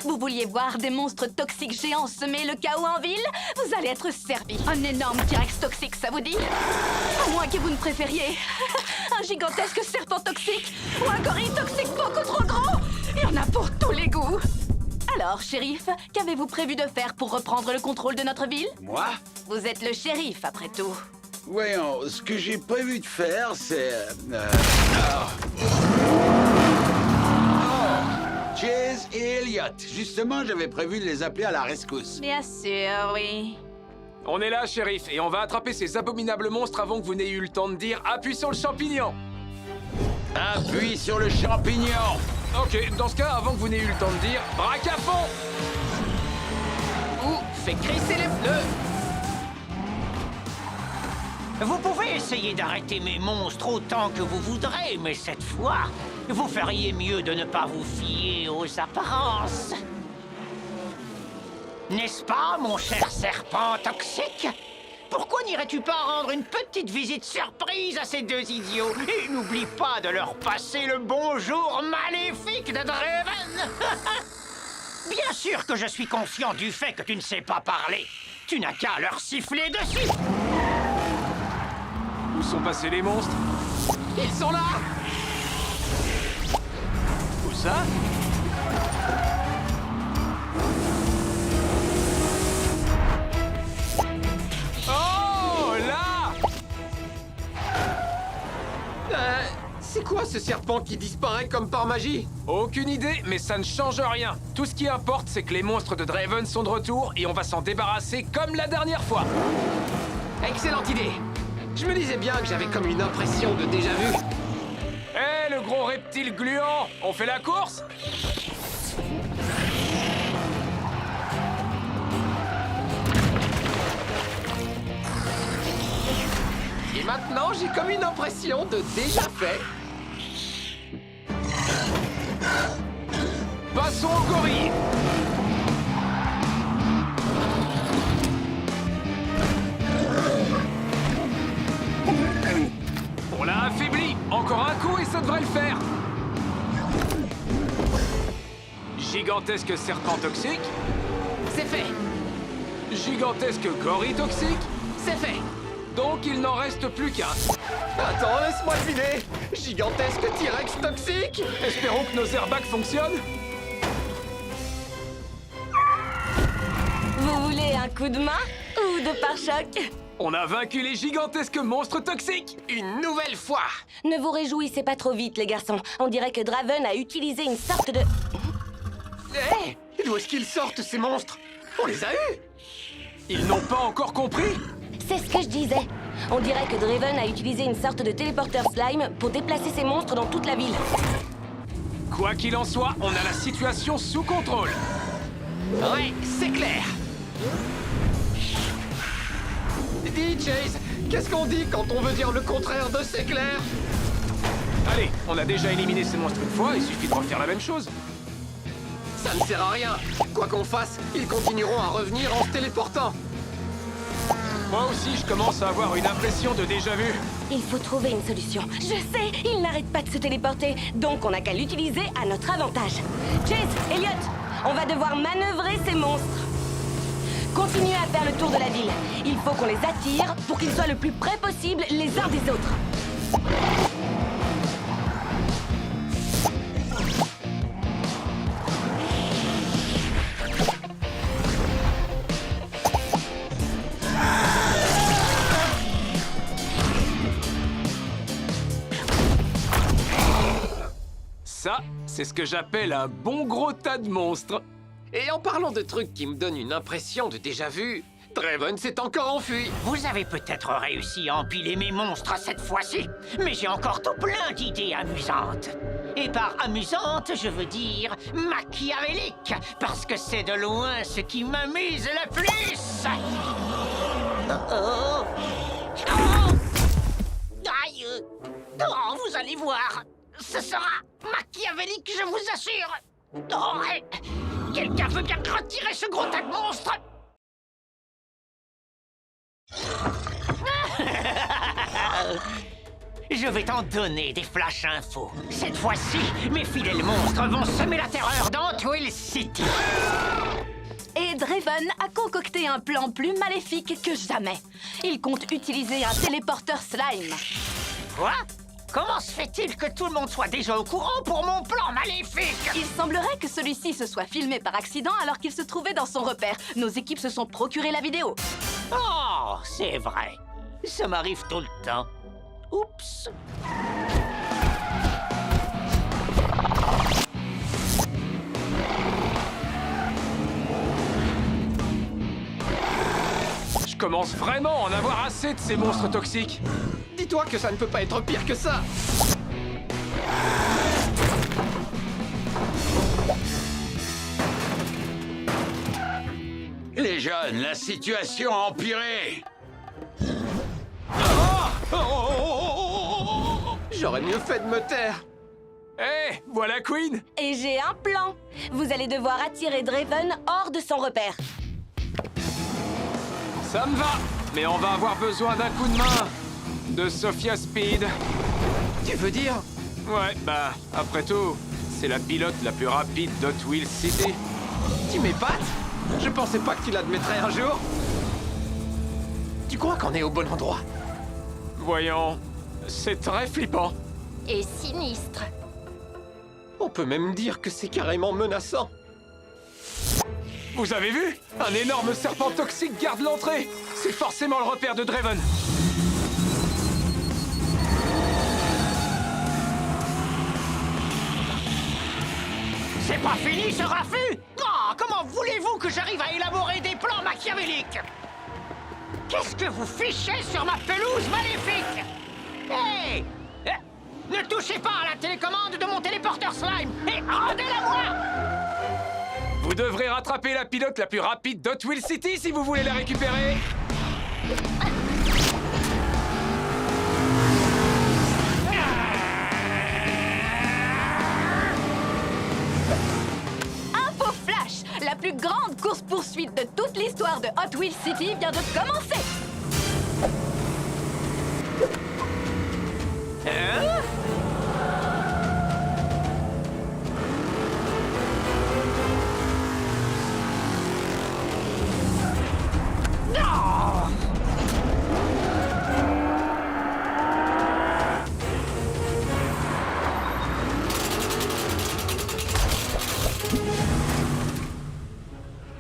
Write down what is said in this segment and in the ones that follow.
Vous vouliez voir des monstres toxiques géants semer le chaos en ville? Vous allez être servi. Un énorme T-Rex toxique, ça vous dit? À moins que vous ne préfériez un gigantesque serpent toxique ou un gorille toxique beaucoup trop gros. Il y en a pour tous les goûts. Alors, shérif, qu'avez-vous prévu de faire pour reprendre le contrôle de notre ville? Moi? Vous êtes le shérif, après tout. Voyons, ce que j'ai prévu de faire, c'est... Chase et Elliot. Justement, j'avais prévu de les appeler à la rescousse. Bien sûr, oui. On est là, shérif, et on va attraper ces abominables monstres avant que vous n'ayez eu le temps de dire « Appuie sur le champignon !» Appuie sur le champignon! Ok, dans ce cas, avant que vous n'ayez eu le temps de dire « Braque à fond !» Ou fais crisser les pneus. Vous pouvez essayer d'arrêter mes monstres autant que vous voudrez, mais cette fois, vous feriez mieux de ne pas vous fier aux apparences. N'est-ce pas, mon cher serpent toxique? Pourquoi n'irais-tu pas rendre une petite visite surprise à ces deux idiots? Et n'oublie pas de leur passer le bonjour maléfique de Draven. Bien sûr que je suis conscient du fait que tu ne sais pas parler. Tu n'as qu'à leur siffler dessus. Où sont passés les monstres? Ils sont là! Où ça? Oh, là! C'est quoi ce serpent qui disparaît comme par magie? Aucune idée, mais ça ne change rien. Tout ce qui importe, c'est que les monstres de Draven sont de retour et on va s'en débarrasser comme la dernière fois. Excellente idée! Je me disais bien que j'avais comme une impression de déjà-vu. Hé, le gros reptile gluant, on fait la course? Et maintenant, j'ai comme une impression de déjà fait. Passons au gorille. On l'a affaibli. Encore un coup et ça devrait le faire. Gigantesque serpent toxique. C'est fait! Gigantesque gorille toxique. C'est fait! Donc il n'en reste plus qu'un. Attends, laisse-moi deviner! Gigantesque T-Rex toxique! Espérons que nos airbags fonctionnent. Vous voulez un coup de main ou de pare-choc? On a vaincu les gigantesques monstres toxiques. Une nouvelle fois! Ne vous réjouissez pas trop vite, les garçons. On dirait que Draven a utilisé une sorte de... Hé! D'où est-ce qu'ils sortent, ces monstres? On les a eus! Ils n'ont pas encore compris. C'est ce que je disais. On dirait que Draven a utilisé une sorte de téléporteur slime pour déplacer ces monstres dans toute la ville. Quoi qu'il en soit, on a la situation sous contrôle. Ouais, c'est clair! Dis, Chase, qu'est-ce qu'on dit quand on veut dire le contraire de c'est clair? Allez, on a déjà éliminé ces monstres une fois, il suffit de refaire la même chose. Ça ne sert à rien. Quoi qu'on fasse, ils continueront à revenir en se téléportant. Moi aussi, je commence à avoir une impression de déjà-vu. Il faut trouver une solution. Je sais, il n'arrête pas de se téléporter, donc on n'a qu'à l'utiliser à notre avantage. Chase, Elliot, on va devoir manœuvrer ces monstres. Continuez à faire le tour de la ville. Il faut qu'on les attire pour qu'ils soient le plus près possible les uns des autres. Ça, c'est ce que j'appelle un bon gros tas de monstres. Et en parlant de trucs qui me donnent une impression de déjà-vu, Draven s'est encore enfui. Vous avez peut-être réussi à empiler mes monstres cette fois-ci, mais j'ai encore tout plein d'idées amusantes. Et par amusante, je veux dire machiavélique, parce que c'est de loin ce qui m'amuse le plus. Oh. Aïe. Oh, vous allez voir. Ce sera machiavélique, je vous assure. Oh, quelqu'un veut bien retirer ce gros tas de monstres? je vais t'en donner des flash infos. Cette fois-ci, mes fidèles monstres vont semer la terreur dans Hot Wheels City. Et Draven a concocté un plan plus maléfique que jamais. Il compte utiliser un téléporteur slime. Quoi? Comment se fait-il que tout le monde soit déjà au courant pour mon plan maléfique? Il semblerait que celui-ci se soit filmé par accident alors qu'il se trouvait dans son repère. Nos équipes se sont procuré la vidéo. Oh, c'est vrai. Ça m'arrive tout le temps. Oups. Je commence vraiment à en avoir assez de ces monstres toxiques. Dis-toi que ça ne peut pas être pire que ça. Les jeunes, la situation a empiré. J'aurais mieux fait de me taire. Hé, voilà Queen. Et j'ai un plan. Vous allez devoir attirer Draven hors de son repère. Ça me va. Mais on va avoir besoin d'un coup de main. De Sophia Speed. Tu veux dire? Ouais, bah, après tout, c'est la pilote la plus rapide d'Hot Wheels City. Tu m'épates? Je pensais pas que tu l'admettrais un jour. Tu crois qu'on est au bon endroit? Voyons, c'est très flippant. Et sinistre. On peut même dire que c'est carrément menaçant. Vous avez vu? Un énorme serpent toxique garde l'entrée. C'est forcément le repère de Draven. C'est pas fini ce raffut! Oh, comment voulez-vous que j'arrive à élaborer des plans machiavéliques? Qu'est-ce que vous fichez sur ma pelouse maléfique? Hey! Ne touchez pas à la télécommande de mon téléporteur slime et rendez-la-moi! Vous devrez rattraper la pilote la plus rapide d'Hot Wheels City si vous voulez la récupérer. Info flash! La plus grande course-poursuite de toute l'histoire de Hot Wheels City vient de commencer!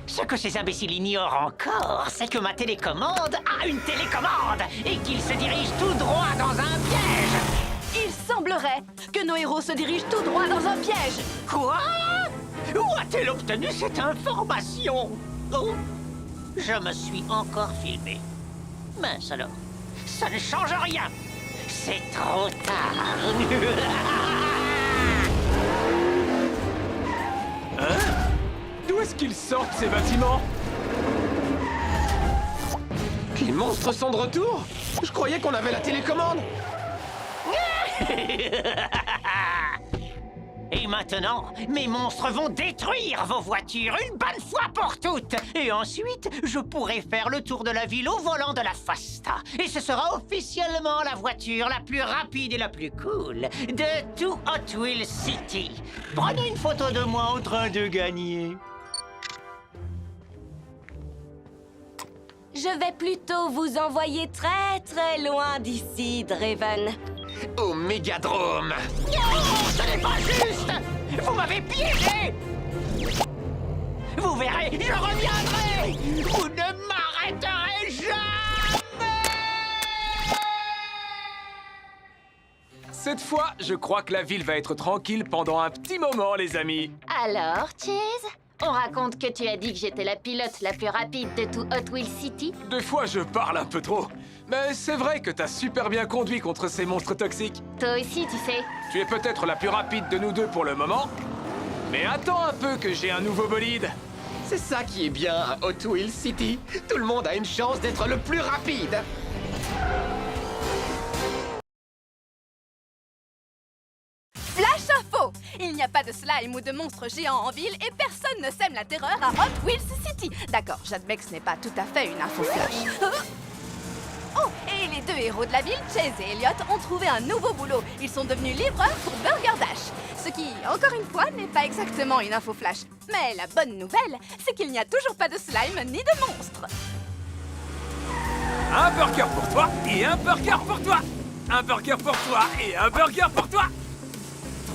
Ce que ces imbéciles ignorent encore, c'est que ma télécommande a une télécommande et qu'il se dirige tout droit dans un piège. Il semblerait que nos héros se dirigent tout droit dans un piège! Quoi? Où a-t-elle obtenu cette information? Oh, je me suis encore filmé. Mince alors, ça ne change rien. C'est trop tard. D'où est-ce qu'ils sortent ces bâtiments? Les monstres sont de retour? Je croyais qu'on avait la télécommande. Et maintenant, mes monstres vont détruire vos voitures une bonne fois pour toutes. Et ensuite, je pourrai faire le tour de la ville au volant de la Fasta. Et ce sera officiellement la voiture la plus rapide et la plus cool de tout Hot Wheels City. Prenez une photo de moi en train de gagner. Je vais plutôt vous envoyer très très loin d'ici, Draven. Au Mégadrome. Non, ce n'est pas juste! Vous m'avez piégé! Vous verrez, je reviendrai! Vous ne m'arrêterez jamais! Cette fois, je crois que la ville va être tranquille pendant un petit moment, les amis. Alors, Chase, on raconte que tu as dit que j'étais la pilote la plus rapide de tout Hot Wheels City? Des fois, je parle un peu trop. Mais c'est vrai que t'as super bien conduit contre ces monstres toxiques. Toi aussi, tu sais. Tu es peut-être la plus rapide de nous deux pour le moment. Mais attends un peu que j'ai un nouveau bolide. C'est ça qui est bien à Hot Wheels City. Tout le monde a une chance d'être le plus rapide. Flash info! Il n'y a pas de slime ou de monstres géants en ville et personne ne sème la terreur à Hot Wheels City. D'accord, j'admets que ce n'est pas tout à fait une info flash. Oh, et Et les deux héros de la ville, Chase et Elliot, ont trouvé un nouveau boulot. Ils sont devenus livreurs pour Burger Dash. Ce qui, encore une fois, n'est pas exactement une info flash. Mais la bonne nouvelle, c'est qu'il n'y a toujours pas de slime ni de monstres. Un burger pour toi et un burger pour toi. Un burger pour toi et un burger pour toi.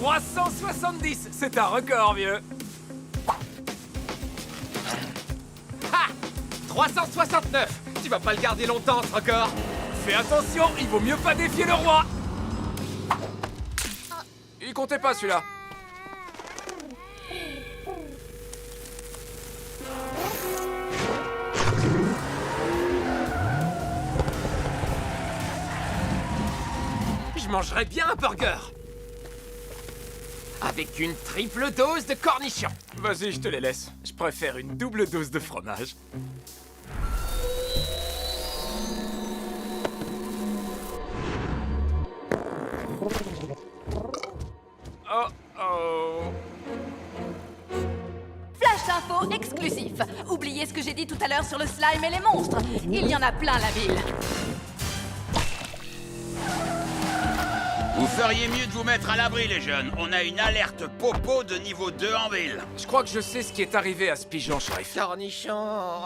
370, c'est un record, vieux. Ha 369. Tu vas pas le garder longtemps, ce record. Fais attention, il vaut mieux pas défier le roi. Il comptait pas celui-là. Je mangerais bien un burger. Avec une triple dose de cornichons. Vas-y, je te les laisse. Je préfère une double dose de fromage. Oh oh. Flash info exclusif. Oubliez ce que j'ai dit tout à l'heure sur le slime et les monstres. Il y en a plein la ville. Vous feriez mieux de vous mettre à l'abri, les jeunes. On a une alerte popo de niveau 2 en ville. Je crois que je sais ce qui est arrivé à ce pigeon, shérif. Cornichons.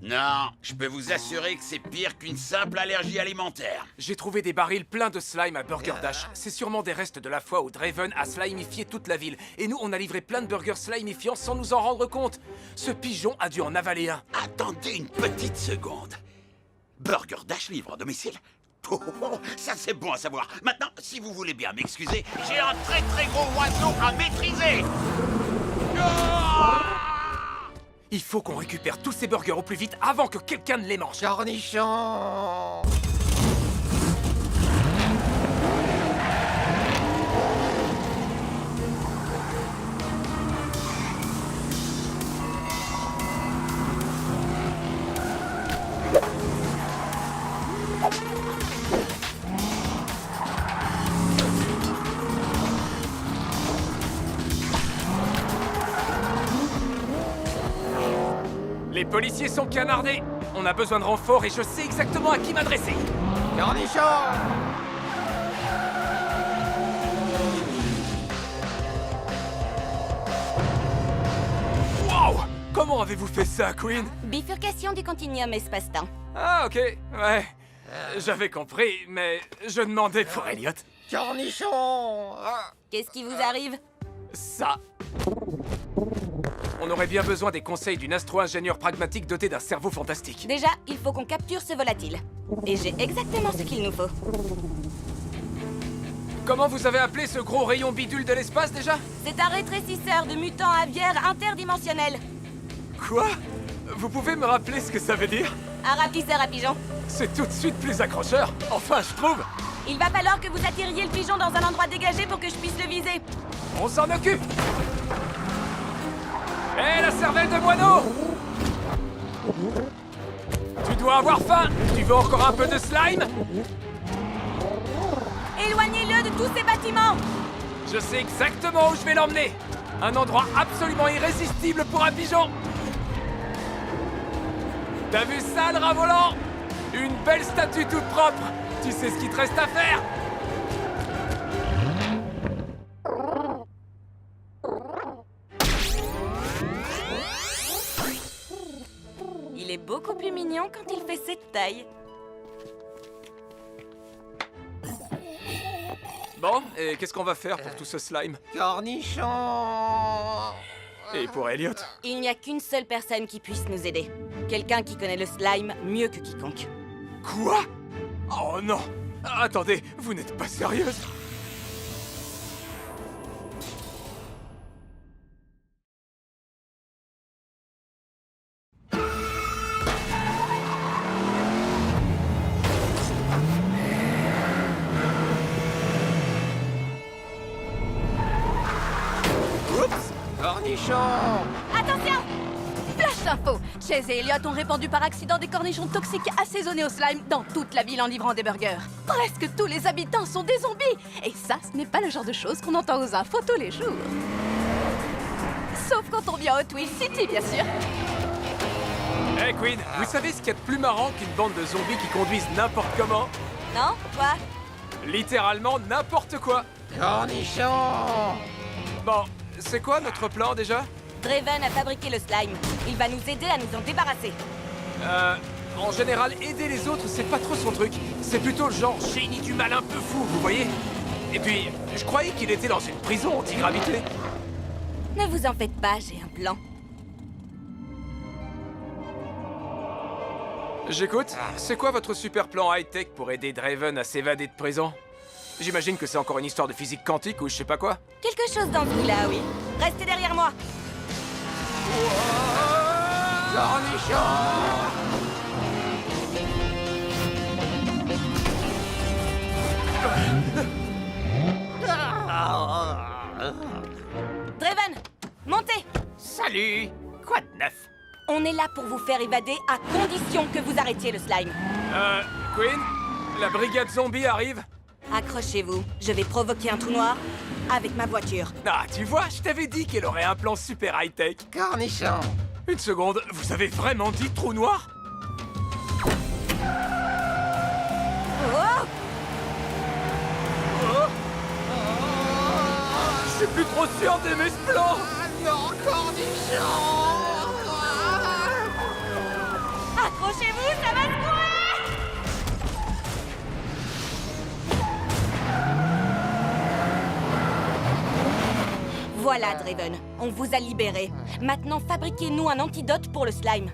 Non, je peux vous assurer que c'est pire qu'une simple allergie alimentaire. J'ai trouvé des barils pleins de slime à Burger Dash. C'est sûrement des restes de la fois où Draven a slimifié toute la ville. Et nous, on a livré plein de burgers slimifiants sans nous en rendre compte. Ce pigeon a dû en avaler un. Attendez une petite seconde. Burger Dash livre à domicile? Oh, ça c'est bon à savoir. Maintenant, si vous voulez bien m'excuser, j'ai un très très gros oiseau à maîtriser. Il faut qu'on récupère tous ces burgers au plus vite avant que quelqu'un ne les mange. Cornichons. Les policiers sont canardés. On a besoin de renforts et je sais exactement à qui m'adresser. Cornichons. Wow! Comment avez-vous fait ça, Queen? Bifurcation du continuum espace-temps. Ah, ok, ouais. J'avais compris, mais je demandais pour Elliot. Cornichons. Qu'est-ce qui vous arrive? Ça. On aurait bien besoin des conseils d'une astro-ingénieure pragmatique dotée d'un cerveau fantastique. Déjà, il faut qu'on capture ce volatile. Et j'ai exactement ce qu'il nous faut. Comment vous avez appelé ce gros rayon bidule de l'espace déjà? C'est un rétrécisseur de mutants aviaires interdimensionnels. Quoi? Vous pouvez me rappeler ce que ça veut dire? Un rapetisseur à pigeons. C'est tout de suite plus accrocheur. Enfin, je trouve. Il va falloir que vous attiriez le pigeon dans un endroit dégagé pour que je puisse le viser. On s'en occupe. Hé, la cervelle de moineau! Tu dois avoir faim. Tu veux encore un peu de slime? Éloignez-le de tous ces bâtiments. Je sais exactement où je vais l'emmener. Un endroit absolument irrésistible pour un pigeon. T'as vu ça, le rat volant? Une belle statue toute propre. Tu sais ce qu'il te reste à faire? Il est beaucoup plus mignon quand il fait cette taille. Bon, et qu'est-ce qu'on va faire pour tout ce slime? Cornichons. Et pour Elliot? Il n'y a qu'une seule personne qui puisse nous aider. Quelqu'un qui connaît le slime mieux que quiconque. Quoi? Oh non! Attendez, vous n'êtes pas sérieuse? Cornichons. Attention! Flash info! Chase et Elliot ont répandu par accident des cornichons toxiques assaisonnés au slime dans toute la ville en livrant des burgers. Presque tous les habitants sont des zombies! Et ça, ce n'est pas le genre de choses qu'on entend aux infos tous les jours. Sauf quand on vient à Hot Wheels City, bien sûr. Hey Queen, vous savez ce qu'il y a de plus marrant qu'une bande de zombies qui conduisent n'importe comment? Non, toi? Littéralement n'importe quoi. Cornichon! Bon, c'est quoi notre plan déjà? Draven a fabriqué le slime. Il va nous aider à nous en débarrasser. En général, aider les autres, c'est pas trop son truc. C'est plutôt le genre génie du mal un peu fou, vous voyez? Et puis, je croyais qu'il était dans une prison anti-gravité. Ne vous en faites pas, j'ai un plan. J'écoute. C'est quoi votre super plan high-tech pour aider Draven à s'évader de prison? J'imagine que c'est encore une histoire de physique quantique ou je sais pas quoi. Quelque chose dans ce là, oui. Restez derrière moi. Draven, montez. Salut! Quoi de neuf? On est là pour vous faire évader à condition que vous arrêtiez le slime. Queen, la brigade zombie arrive. Accrochez-vous, je vais provoquer un trou noir avec ma voiture. Ah, tu vois, je t'avais dit qu'elle aurait un plan super high-tech. Cornichon! Une seconde, vous avez vraiment dit trou noir? Oh! Je suis plus trop sûr d'aimer ce plan. Non, Cornichon! Accrochez-vous, ça va se courir! Voilà, Draven, on vous a libéré. Maintenant, fabriquez-nous un antidote pour le slime.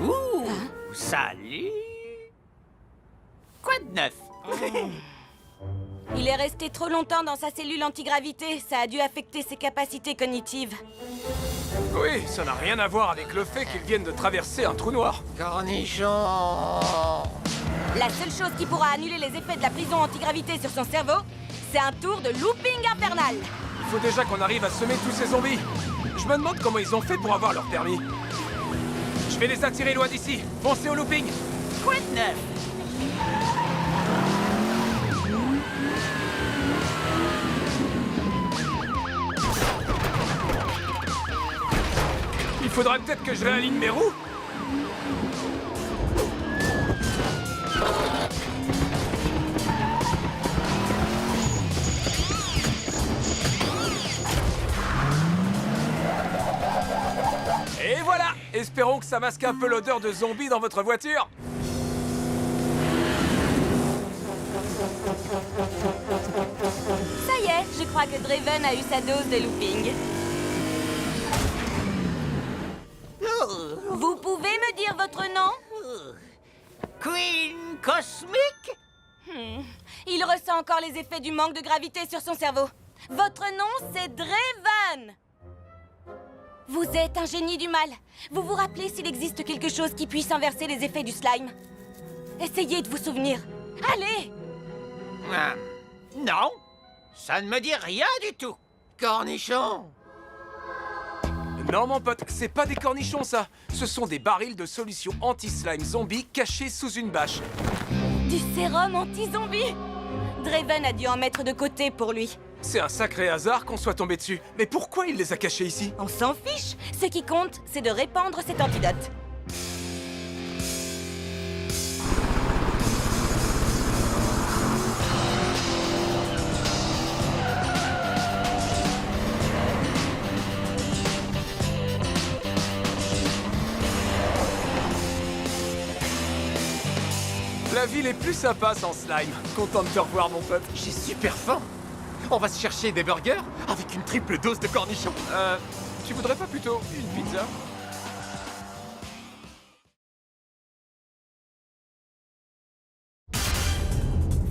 Ouh! Salut! Quoi de neuf? Il est resté trop longtemps dans sa cellule antigravité. Ça a dû affecter ses capacités cognitives. Oui, ça n'a rien à voir avec le fait qu'ils viennent de traverser un trou noir. Cornichon! La seule chose qui pourra annuler les effets de la prison antigravité sur son cerveau, c'est un tour de looping infernal. Il faut déjà qu'on arrive à semer tous ces zombies. Je me demande comment ils ont fait pour avoir leur permis. Je vais les attirer loin d'ici. Foncez au looping. Quoi de neuf? Il faudrait peut-être que je réaligne mes roues. Et voilà! Espérons que ça masque un peu l'odeur de zombie dans votre voiture. Ça y est, je crois que Draven a eu sa dose de looping. Vous pouvez me dire votre nom? Queen Cosmic? Il ressent encore les effets du manque de gravité sur son cerveau. Votre nom, c'est Draven! Vous êtes un génie du mal. Vous vous rappelez s'il existe quelque chose qui puisse inverser les effets du slime? Essayez de vous souvenir. Allez! Non, ça ne me dit rien du tout. Cornichon! Non, mon pote, c'est pas des cornichons, ça. Ce sont des barils de solution anti-slime zombie cachés sous une bâche. Du sérum anti-zombie! Draven a dû en mettre de côté pour lui. C'est un sacré hasard qu'on soit tombé dessus. Mais pourquoi il les a cachés ici? On s'en fiche. Ce qui compte, c'est de répandre cet antidote. La ville est plus sympa sans slime. Content de te revoir, mon pote. J'ai super faim! On va se chercher des burgers avec une triple dose de cornichons. Tu voudrais pas plutôt une pizza?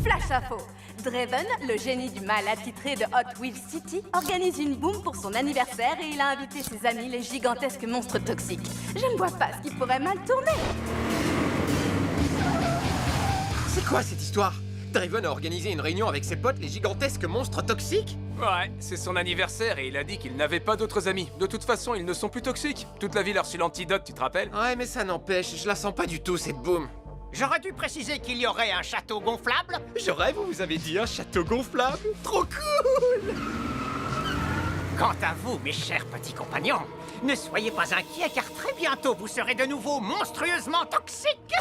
Flash info. Draven, le génie du mal attitré de Hot Wheels City, organise une boum pour son anniversaire et il a invité ses amis, les gigantesques monstres toxiques. Je ne vois pas ce qui pourrait mal tourner. C'est quoi cette histoire? Draven a organisé une réunion avec ses potes, les gigantesques monstres toxiques? Ouais, c'est son anniversaire et il a dit qu'il n'avait pas d'autres amis. De toute façon, ils ne sont plus toxiques. Toute la ville a reçu l'antidote, tu te rappelles? Ouais, mais ça n'empêche, je la sens pas du tout, cette boum. J'aurais dû préciser qu'il y aurait un château gonflable. Je rêve, vous avez dit un château gonflable? Trop cool! Quant à vous, mes chers petits compagnons, ne soyez pas inquiets car très bientôt vous serez de nouveau monstrueusement toxiques.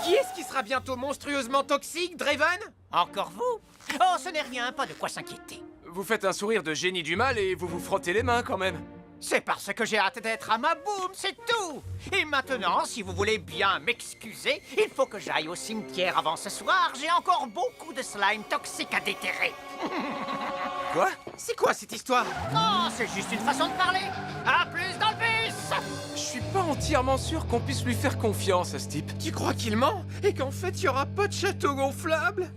Qui est-ce qui sera bientôt monstrueusement toxique, Draven? Encore vous? Oh, ce n'est rien, pas de quoi s'inquiéter. Vous faites un sourire de génie du mal et vous vous frottez les mains quand même. C'est parce que j'ai hâte d'être à ma boum, c'est tout. Et maintenant, si vous voulez bien m'excuser, il faut que j'aille au cimetière avant ce soir. J'ai encore beaucoup de slime toxique à déterrer. Quoi? C'est quoi cette histoire? Oh, c'est juste une façon de parler. À plus dans le bus. Je suis pas entièrement sûr qu'on puisse lui faire confiance à ce type. Tu crois qu'il ment? Et qu'en fait, il y aura pas de château gonflable?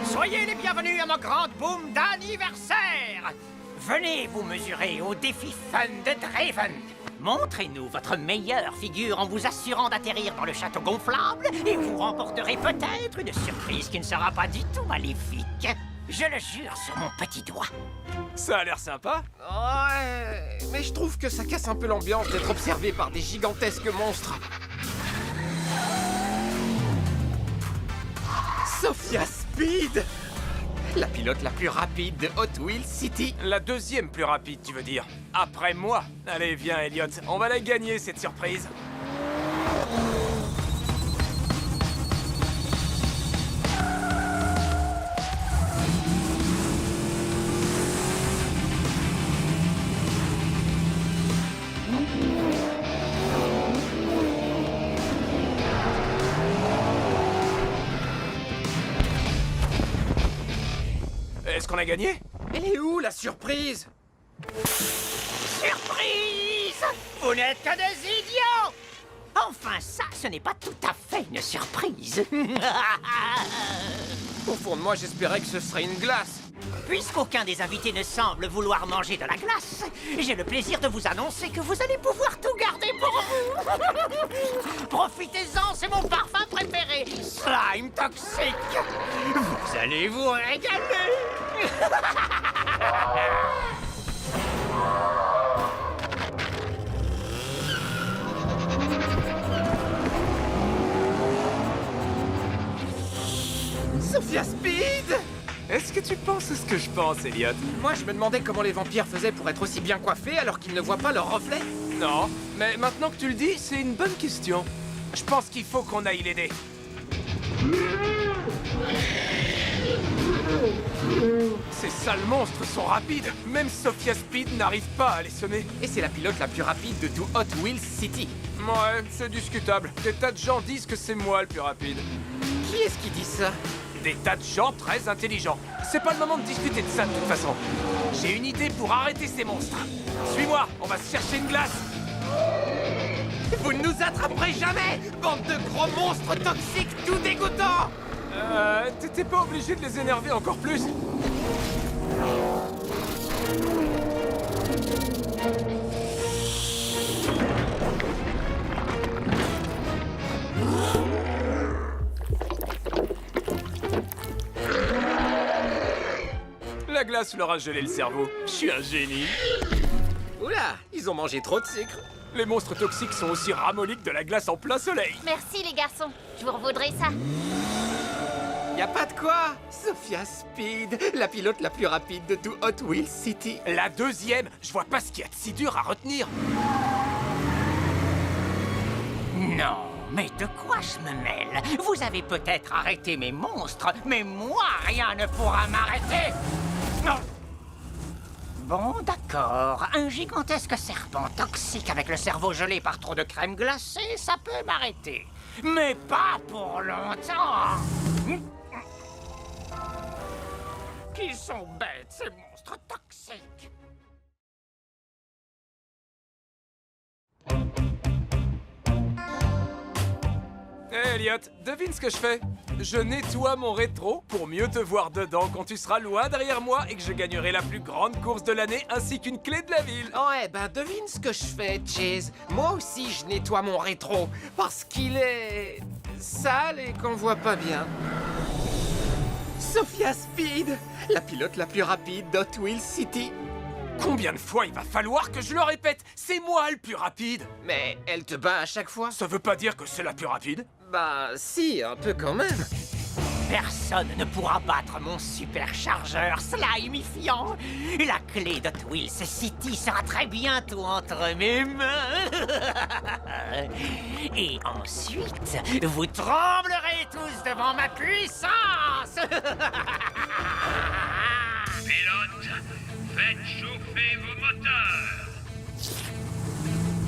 Soyez les bienvenus à ma grande boum d'anniversaire. Venez vous mesurer au défi fun de Draven. Montrez-nous votre meilleure figure en vous assurant d'atterrir dans le château gonflable et vous remporterez peut-être une surprise qui ne sera pas du tout maléfique. Je le jure sur mon petit doigt. Ça a l'air sympa. Ouais, mais je trouve que ça casse un peu l'ambiance d'être observé par des gigantesques monstres. Sophia Speed! La pilote la plus rapide de Hot Wheels City. La deuxième plus rapide, tu veux dire. Après moi. Allez, viens, Elliot. On va la gagner, cette surprise. Est-ce qu'on a gagné? Elle est où, la surprise? Surprise! Vous n'êtes que des idiots! Enfin, ça, ce n'est pas tout à fait une surprise. Au fond de moi, j'espérais que ce serait une glace. Puisqu'aucun des invités ne semble vouloir manger de la glace, j'ai le plaisir de vous annoncer que vous allez pouvoir tout garder pour vous. Profitez-en, c'est mon parfum préféré, Slime Toxique. Vous allez vous régaler. Sophia Speed! Est-ce que tu penses ce que je pense, Elliot? Moi, je me demandais comment les vampires faisaient pour être aussi bien coiffés alors qu'ils ne voient pas leur reflet. Non, mais maintenant que tu le dis, c'est une bonne question. Je pense qu'il faut qu'on aille l'aider. Ces sales monstres sont rapides. Même Sophia Speed n'arrive pas à les semer. Et c'est la pilote la plus rapide de tout Hot Wheels City. Ouais, c'est discutable. Des tas de gens disent que c'est moi le plus rapide. Qui est-ce qui dit ça? Des tas de gens très intelligents. C'est pas le moment de discuter de ça de toute façon. J'ai une idée pour arrêter ces monstres. Suis-moi, on va se chercher une glace. Vous ne nous attraperez jamais, bande de gros monstres toxiques tout dégoûtants! T'étais pas obligé de les énerver encore plus. La glace leur a gelé le cerveau. Je suis un génie. Oula, ils ont mangé trop de sucre. Les monstres toxiques sont aussi ramolliques de la glace en plein soleil. Merci les garçons, je vous revaudrai ça. Y a pas de quoi! Sophia Speed, la pilote la plus rapide de tout Hot Wheels City. La deuxième, je vois pas ce qu'il y a de si dur à retenir. Non, mais de quoi je me mêle? Vous avez peut-être arrêté mes monstres, mais moi, rien ne pourra m'arrêter. Non. Bon, d'accord. Un gigantesque serpent toxique avec le cerveau gelé par trop de crème glacée, ça peut m'arrêter. Mais pas pour longtemps. Qu'ils sont bêtes, ces monstres toxiques. Hé, Elliot, devine ce que je fais. Je nettoie mon rétro pour mieux te voir dedans quand tu seras loin derrière moi et que je gagnerai la plus grande course de l'année ainsi qu'une clé de la ville. Ouais, ben devine ce que je fais, Chase. Moi aussi, je nettoie mon rétro parce qu'il est sale et qu'on voit pas bien. Sophia Speed, la pilote la plus rapide d'Hot Wheels City. Combien de fois il va falloir que je le répète? C'est moi le plus rapide. Mais elle te bat à chaque fois? Ça veut pas dire que c'est la plus rapide. Bah si, un peu quand même. Personne ne pourra battre mon superchargeur slimifiant. La clé de Twills City sera très bientôt entre mes mains. Et ensuite, vous tremblerez tous devant ma puissance. Pilote, faites chauffer vos moteurs.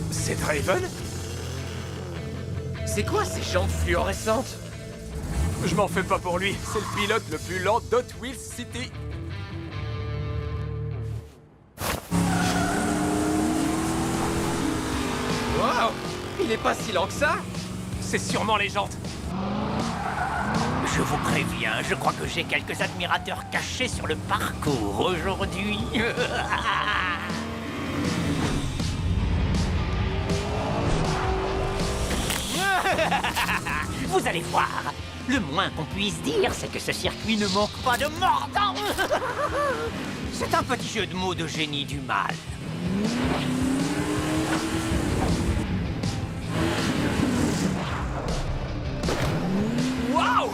C'est Draven? C'est quoi ces jantes fluorescentes? Je m'en fais pas pour lui, c'est le pilote le plus lent d'Hot Wheels City. Wow! Il est pas si lent que ça! C'est sûrement les jantes. Je vous préviens, je crois que j'ai quelques admirateurs cachés sur le parcours aujourd'hui. Vous allez voir. Le moins qu'on puisse dire, c'est que ce circuit ne manque pas de mordant. C'est un petit jeu de mots de génie du mal. Waouh!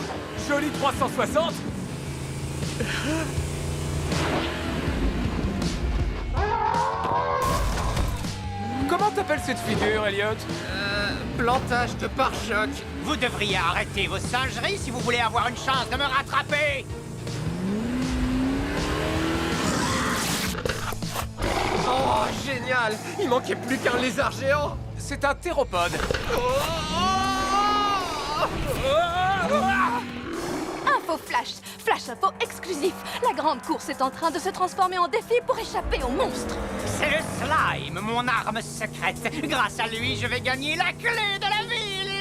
Joli 360! Comment t'appelles cette figure, Elliot? Plantage de pare-choc. Vous devriez arrêter vos singeries si vous voulez avoir une chance de me rattraper. Oh, génial! Il manquait plus qu'un lézard géant! C'est un théropode. Info flash, flash info exclusif. La grande course est en train de se transformer en défi pour échapper aux monstres. C'est le slime, mon arme secrète. Grâce à lui, je vais gagner la clé de la ville.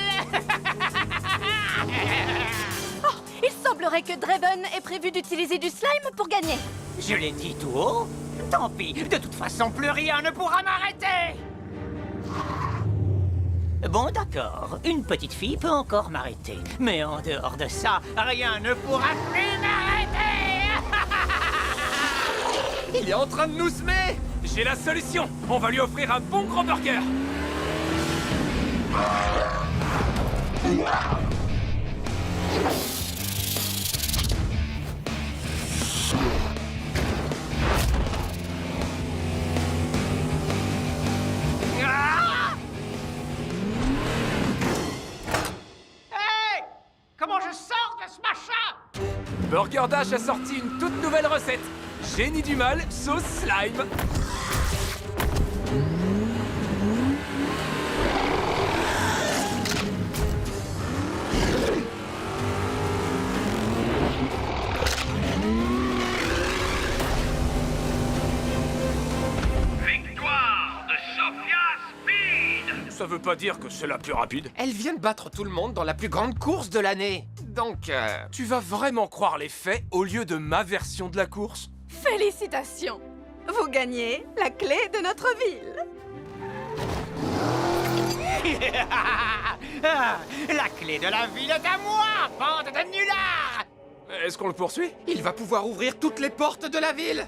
Oh, il semblerait que Draven ait prévu d'utiliser du slime pour gagner. Je l'ai dit tout haut. Tant pis, de toute façon, plus rien ne pourra m'arrêter. Bon, d'accord, une petite fille peut encore m'arrêter. Mais en dehors de ça, rien ne pourra plus m'arrêter. Il est en train de nous semer! J'ai la solution. On va lui offrir un bon gros burger. Hey! Comment je sors de ce machin? Burger Dash a sorti une toute nouvelle recette. Génie du mal, sauce slime. Victoire de Sophia Speed. Ça veut pas dire que c'est la plus rapide. Elle vient de battre tout le monde dans la plus grande course de l'année. Donc, Tu vas vraiment croire les faits au lieu de ma version de la course? Félicitations. Vous gagnez la clé de notre ville. La clé de la ville est à moi, bande de nullards! Est-ce qu'on le poursuit? il va pouvoir ouvrir toutes les portes de la ville!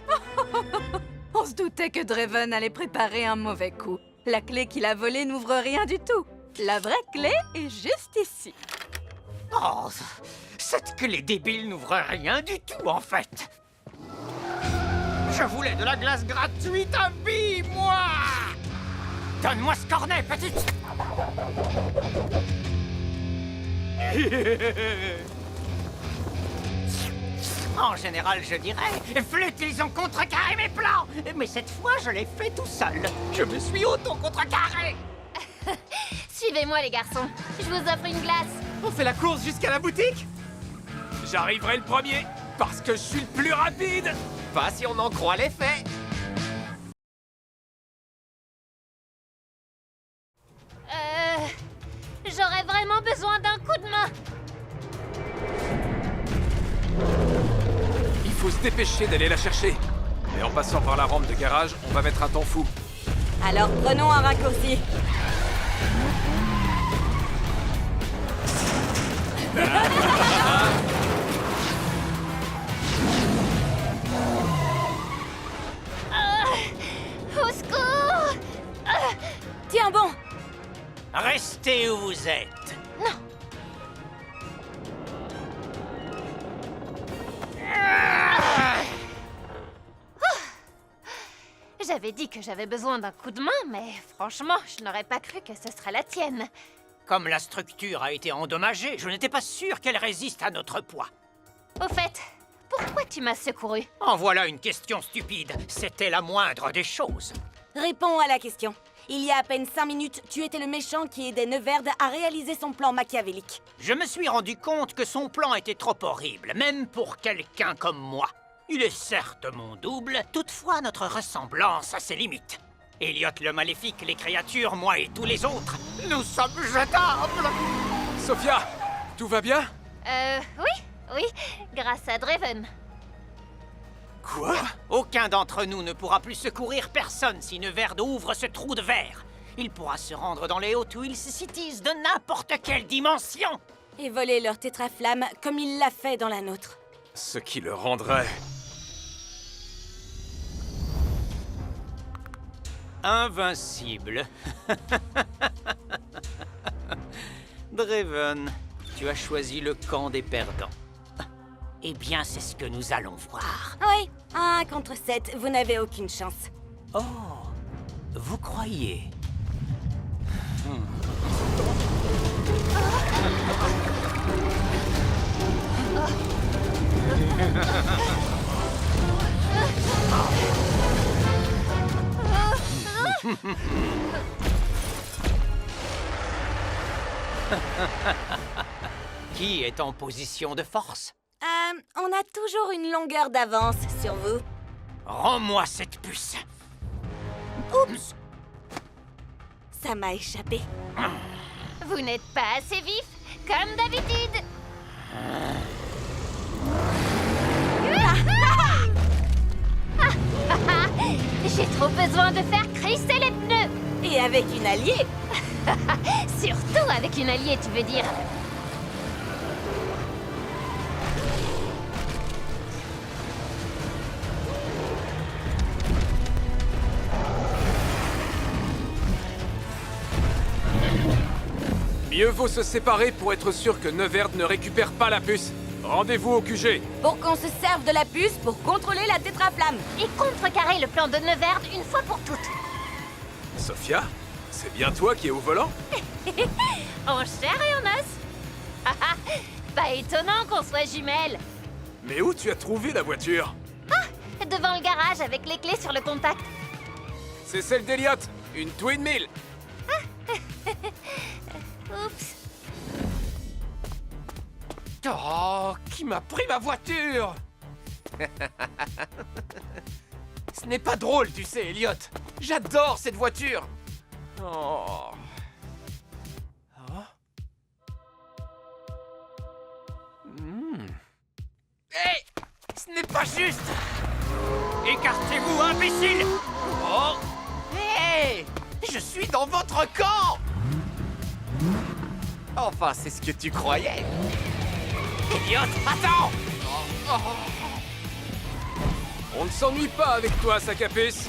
On se doutait que Draven allait préparer un mauvais coup. La clé qu'il a volée n'ouvre rien du tout. La vraie clé est juste ici. Oh, cette clé débile n'ouvre rien du tout, en fait. Je voulais de la glace gratuite à vie, moi! Donne-moi ce cornet, petite! En général, je dirais, flûte, ils ont contrecarré mes plans! Mais cette fois, je l'ai fait tout seul. Je me suis auto-contrecarré! Suivez-moi, les garçons. Je vous offre une glace. On fait la course jusqu'à la boutique? J'arriverai le premier, parce que je suis le plus rapide. Pas si on en croit les faits! J'aurais vraiment besoin d'un coup de main. Il faut se dépêcher d'aller la chercher. Et en passant par la rampe de garage, on va mettre un temps fou. Alors prenons un raccourci. Au secours! Tiens bon. Restez où vous êtes. J'avais dit que j'avais besoin d'un coup de main, mais franchement, je n'aurais pas cru que ce serait la tienne. Comme la structure a été endommagée, je n'étais pas sûr qu'elle résiste à notre poids. Au fait, pourquoi tu m'as secouru? En voilà une question stupide. C'était la moindre des choses. Réponds à la question. Il y a à peine 5 minutes, tu étais le méchant qui aidait Neverd à réaliser son plan machiavélique. Je me suis rendu compte que son plan était trop horrible, même pour quelqu'un comme moi. Il est certes mon double, toutefois notre ressemblance a ses limites. Elliot le Maléfique, les créatures, moi et tous les autres, nous sommes jetables. Sophia, tout va bien? Oui, grâce à Draven. Quoi? Aucun d'entre nous ne pourra plus secourir personne si Neverd ouvre ce trou de verre. Il pourra se rendre dans les Hot-Wheels Cities de n'importe quelle dimension. Et voler leur tétraflamme comme il l'a fait dans la nôtre. Ce qui le rendrait... Invincible. Draven, tu as choisi le camp des perdants. Eh bien, c'est ce que nous allons voir. Oui, 1 contre 7, vous n'avez aucune chance. Oh, vous croyez? Qui est en position de force? On a toujours une longueur d'avance sur vous. Rends-moi cette puce. Oups! Ça m'a échappé. Vous n'êtes pas assez vif, comme d'habitude. J'ai trop besoin de faire crisser les pneus. Et avec une alliée. Surtout avec une alliée, tu veux dire. Mieux vaut se séparer pour être sûr que Neverd ne récupère pas la puce. Rendez-vous au QG. Pour qu'on se serve de la puce pour contrôler la tétraflamme. Et contrecarrer le plan de Neverd une fois pour toutes. Sophia, c'est bien toi qui es au volant? En chair et en os. Pas étonnant qu'on soit jumelles. Mais où tu as trouvé la voiture? Devant le garage avec les clés sur le contact. C'est celle d'Elliot, une Twin Mill. Oups. Oh, qui m'a pris ma voiture? Ce n'est pas drôle, tu sais, Elliot. J'adore cette voiture. Oh. Hé! Ce n'est pas juste! Écartez-vous, imbécile! Oh! Hé! Je suis dans votre camp! Enfin, c'est ce que tu croyais. Elliot, attends! On ne s'ennuie pas avec toi, sac à puce.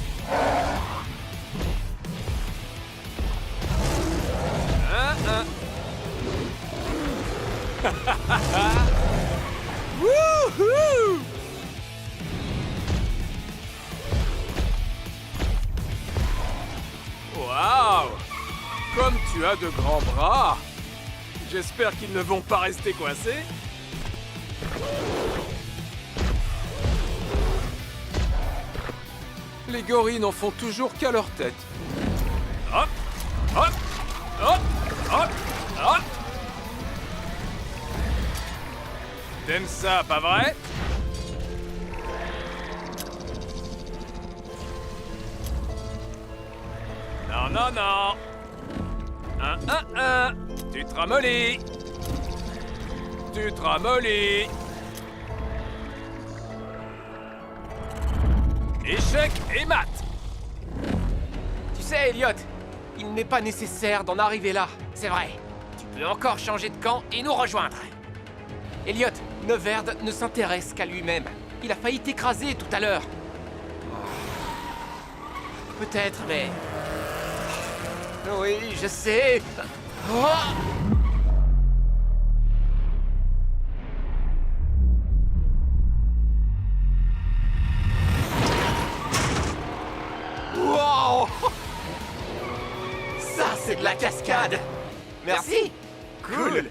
Wouhou! Waouh! Comme tu as de grands bras! J'espère qu'ils ne vont pas rester coincés. Les gorilles n'en font toujours qu'à leur tête. Hop! Hop! Hop! Hop! Hop! T'aimes ça, pas vrai? Non, non, non! Tu te ramollis! Tu te ramollis! Échec et mat! Tu sais, Elliot, il n'est pas nécessaire d'en arriver là. C'est vrai. Tu peux encore changer de camp et nous rejoindre. Elliot, Neverd ne s'intéresse qu'à lui-même. Il a failli t'écraser tout à l'heure. Peut-être, mais... Oui, je sais. Oh! Ça, c'est de la cascade. Merci. Cool.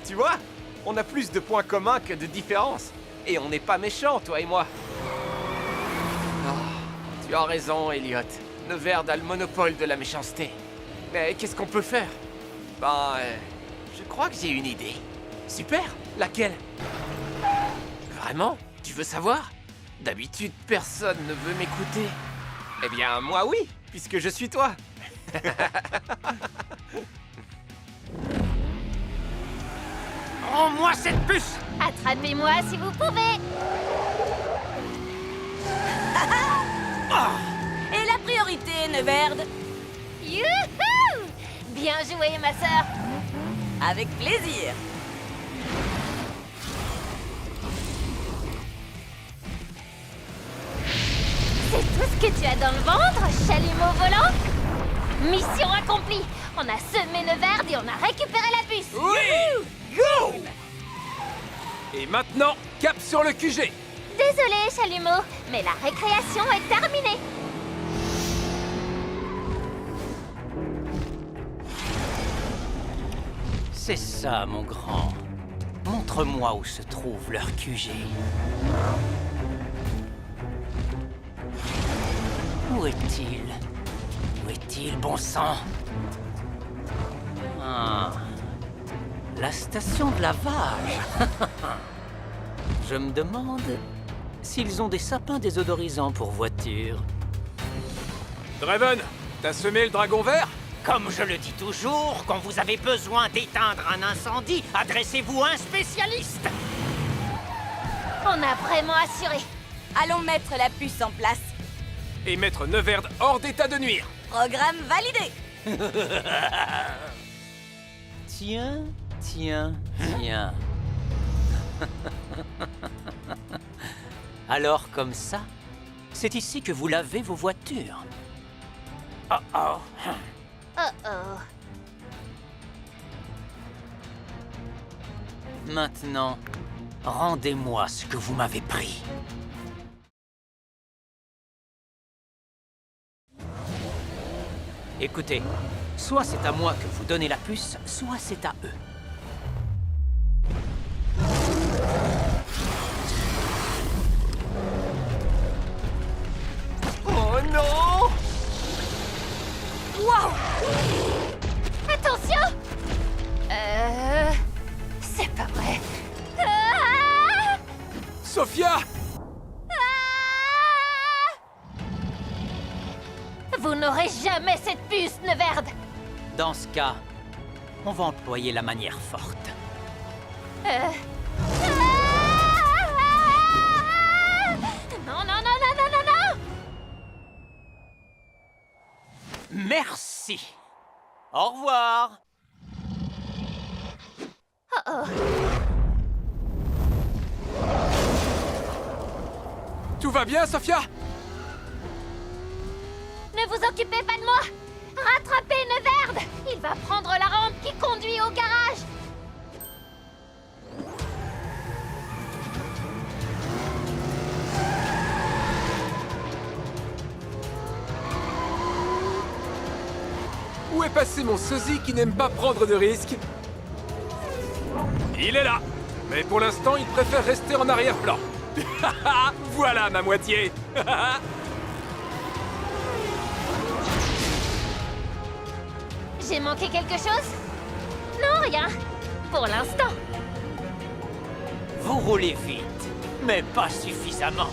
Tu vois, on a plus de points communs que de différences. Et on n'est pas méchants, toi et moi. Oh, tu as raison, Elliot. Neverd a le monopole de la méchanceté. Mais qu'est-ce qu'on peut faire? Ben, je crois que j'ai une idée. Super. Laquelle? Vraiment? Tu veux savoir? D'habitude, personne ne veut m'écouter. Eh bien, moi oui, puisque je suis toi. Rends-moi cette puce! Attrapez-moi si vous pouvez. Et la priorité, Neverd? Youhou! Bien joué, ma sœur. Avec plaisir. C'est tout ce que tu as dans le ventre, chalumeau volant? Mission accomplie. On a semé Neverd et on a récupéré la puce. Oui! Go! Et maintenant, cap sur le QG. Désolé, chalumeau, mais la récréation est terminée. C'est ça, mon grand. Montre-moi où se trouve leur QG. Où est-il? Où est-il, bon sang? Ah, la station de lavage. Je me demande s'ils ont des sapins désodorisants pour voiture. Draven, t'as semé le dragon vert? Comme je le dis toujours, quand vous avez besoin d'éteindre un incendie, adressez-vous à un spécialiste. On a vraiment assuré. Allons mettre la puce en place. Et mettre Neverd hors d'état de nuire. Programme validé. Tiens, tiens, tiens. Alors comme ça, c'est ici que vous lavez vos voitures. Oh oh. Oh. Maintenant, rendez-moi ce que vous m'avez pris. Écoutez, soit c'est à moi que vous donnez la puce, soit c'est à eux. Oh non! Wow! Attention! C'est pas vrai. Ah! Sophia! Vous n'aurez jamais cette puce, Neverd. Dans ce cas, on va employer la manière forte. Non, non, non, non, non, non, non! Merci. Au revoir. Tout va bien, Sophia? Ne vous occupez pas de moi! Rattrapez Neverd! Il va prendre la rampe qui conduit au garage! Où est passé mon sosie qui n'aime pas prendre de risques? Il est là! Mais pour l'instant, il préfère rester en arrière-plan. Voilà ma moitié! J'ai manqué quelque chose? Non, rien. Pour l'instant. Vous roulez vite, mais pas suffisamment.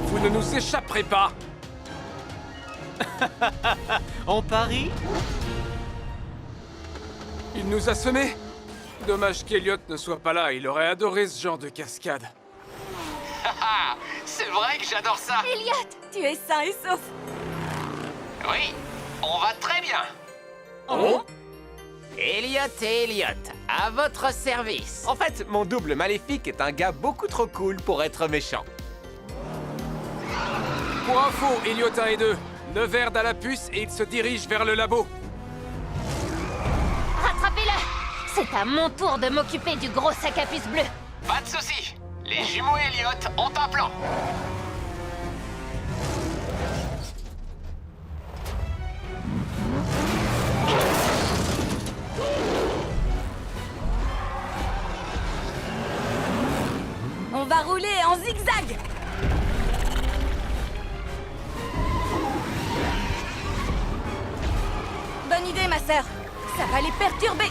Vous ne nous échapperez pas! On parie? Il nous a semés? Dommage qu'Eliot ne soit pas là, il aurait adoré ce genre de cascade. C'est vrai que j'adore ça. Elliot, tu es sain et sauf. Oui, on va très bien. Oh? Elliot et Elliot, à votre service. En fait, mon double maléfique est un gars beaucoup trop cool pour être méchant. Pour info, Elliot 1 et 2, Neverd a la puce et il se dirige vers le labo. Rattrapez-le! C'est à mon tour de m'occuper du gros sac à puce bleu. Pas de soucis. Les jumeaux Elliott ont un plan. On va rouler en zigzag. Bonne idée, ma sœur. Ça va les perturber.